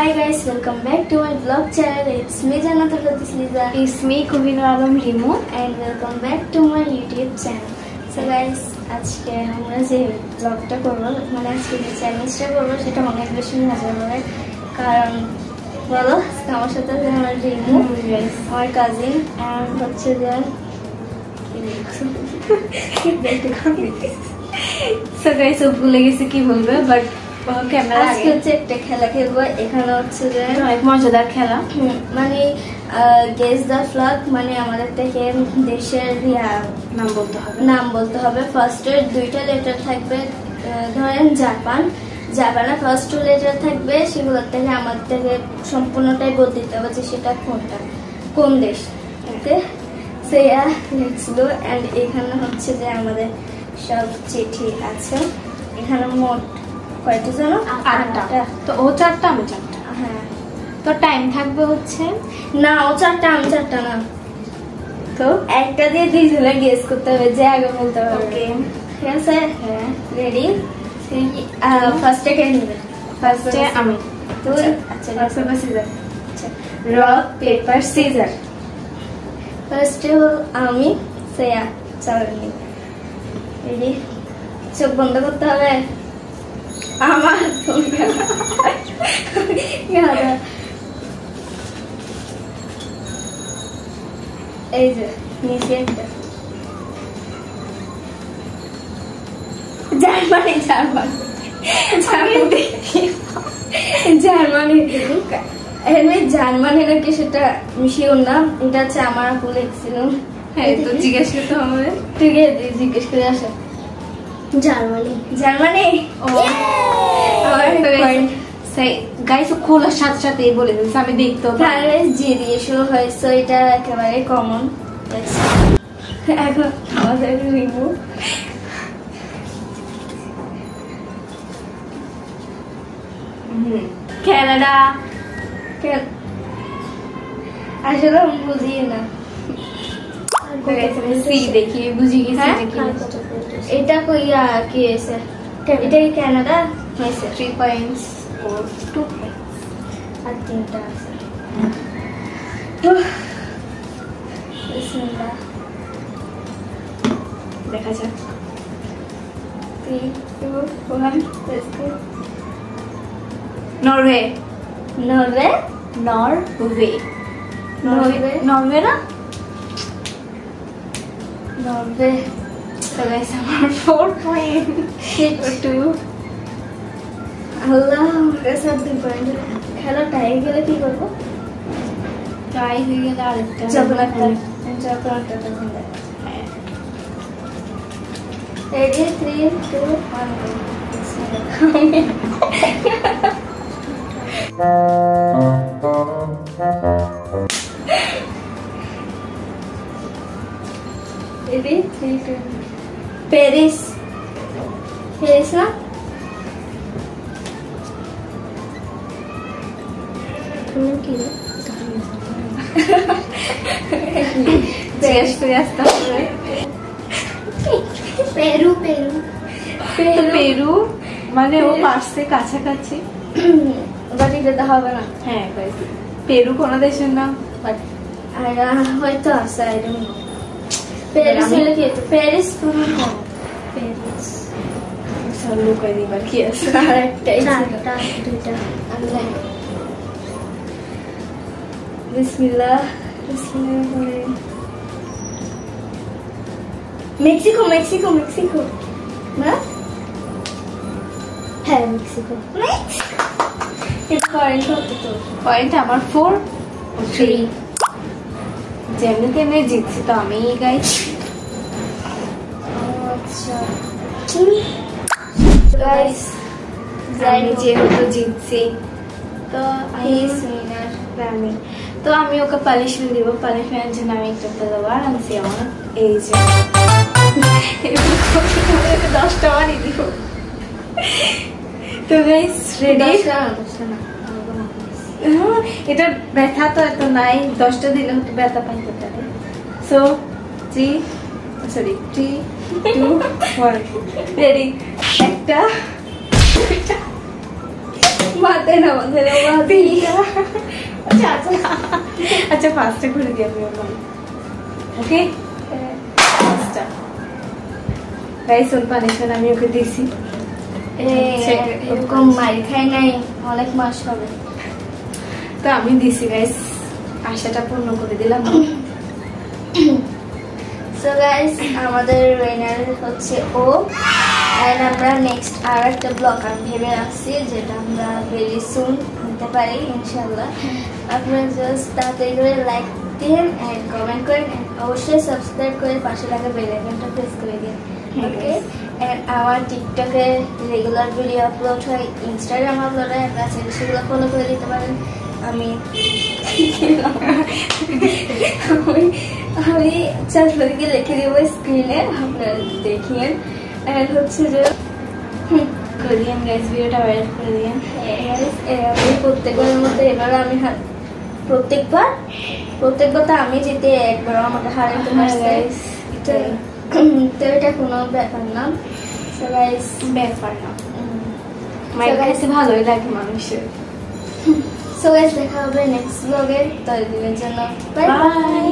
Hi guys, welcome back to my vlog channel. It's me Jannatul Latifa. It's me Kohinoor Alam Rimu and welcome back to my YouTube channel. So guys, আজকে আমরা যে vlogটা করব মানে আজকে যে চ্যালেঞ্জটা করব সেটা অনেক বেশি মজা হবে কারণ বলো আমার সাথে আছে আমার রিমু আমার কাজিন আর হচ্ছে যে So guys, ভুলে গেছি কি বলবে বাট ক্যামেরা আজকে হচ্ছে একটা খেলা খেলবো এখানে হচ্ছে যে অনেক মজাদার খেলা মানে গেস দ্য ফ্ল্যাগ মানে আমাদের থেকে দেশের নাম বলতে হবে ফার্স্টের দুইটা লেটার থাকবে ধরেন জাপানের ফার্স্ট টু লেটার থাকবে সেগুলোর থেকে আমাদের থেকে সম্পূর্ণটাই বলতে দিতে হবে যে সেটা কোন দেশ ওকে সেয়া লেটস গো এন্ড এখানে হচ্ছে যে আমাদের সব চিঠি আছে এখানে মোট কয়টা জানো 8টা তো ও 4টা আমি 4টা হ্যাঁ তো টাইম থাকবে হচ্ছে না ও 4টা আমি 4টা না তো একটা দিয়ে দুইজনে গেস করতে হবে যে আগে বলতে হবে ওকে ঠিক আছে হ্যাঁ রেডি ফার্স্টে কে নিবে ফার্স্টে আমি তুই আচ্ছা rock paper scissor rock paper scissor ফার্স্টে আমি সেয়া চলো রেডি চোখ বন্ধ করতে হবে আমার এই যে নিচে একটা জার্মানি নাকি সেটা মিশিও না এটা হচ্ছে আমার আপু লিখছিল হ্যাঁ তো জিজ্ঞেস করতে হবে ঠিক আছে জিজ্ঞেস করে আসো জার্মানি গাইস খোলার সাথে সাথে বলে দিচ্ছে আমি দেখতে জি দিয়ে শুরু হয়েছে এটা একেবারে কমন এখন আমাদের রিমু কানাডা আসলে আমি বুঝি না দেখি বুঝি গেছি এটা কইয়া কি হয়েছে এটা কি কানাডা হয়েছে 3 পয়েন্টস ও 2 পয়েন্টস আর 3টা আছে দেখা যাক 3 2 1 let's go নরওয়ে না নরওয়ে So guys, আমার 4 পয়েন্ট 2 আল্লাহ সব 2 পয়েন্ট খেলা টাই গেলে কি করব টাই হয়ে গেলে আরেকটা চকলেটটা তখন দেখ রেডি 3 2 1 রেডি 3 2 প্যারিস না তুমি কি পেরু মানে ও পারছে কাছাকাছি বাট এটা হবে না হ্যাঁ পেরু কোন দেশের নাম বাট হয়তো আছে আই ডোন্ট নো প্যারিস হলে কি প্যারিস কোন প্যারিস লোক এবার কি আছে আরেকটাই দুইটা আল্লাহ বিসমিল্লাহ মেক্সিকো না হ্যাঁ মেক্সিকো এটা পয়েন্ট কত তো পয়েন্ট আমার 4 3 যেমনি তেমনি জিতছি তো আমি গাইস আচ্ছা গাইস আমি যেহেতু জিতছি তো আমি তো আমি ওকে পানিশমেন্ট দিব পানিশমেন্ট জন্য আমি একটা দেবো আনছি আমার এই যে 10টা বানিয়ে দিব তো গাইস রেডি এটা ব্যথা তো এত নাই 10টা দিলে তো ব্যথা পাইতে পারে সো 3 2 1 রেডি একটা বাতেন আমাদের আচ্ছা ফার্স্টে ঘুরে দিয়ে আমি ওকে গাইস ওর পানিশমেন্ট আমি ওকে দিয়েছি এরকম মার খাই নাই অনেক মাস হবে তো আমি দিছি গাইস আশাটা পূর্ণ করে দিলাম সো গাইস আমাদের উইনার হচ্ছে ও এন্ড আমরা নেক্সট আর একটা ব্লগ আমি ভেবে রাখছি যেটা আমরা ভেরি সুন আনতে পারি ইনশাআল্লাহ আপনারা জাস্ট তাড়াতাড়ি করে লাইক দিন এন্ড কমেন্ট করেন অবশ্যই সাবস্ক্রাইব করে পাশে লাগা বেল আইকনটা প্রেস করে দিন ওকে এন্ড আমার টিকটকে রেগুলার ভিডিও আপলোড হয় ইনস্টাগ্রাম আপলোড হয় আপনারা সেগুলো ফলো করে দিতে পারেন আমি চারদিকে রেখে দেবো স্ক্রিনে আপনারা দেখিয়েন এন্ড হচ্ছে যে করে দিয়েন গাইস ভিডিওটা ভাইরাল করে দিয়েন প্রত্যেকবারের মধ্যে এবার আমি প্রত্যেকবার তো আমি জিতে একবার আমাকে হারাইতে পারছে তো এটা কোনো ব্যাপার না ব্যাপার না মায়ের কাছে ভালোই লাগে মানুষের সো গাইস দেখা হবে নেক্সট ব্লগে ততদিনের জন্য বাই বাই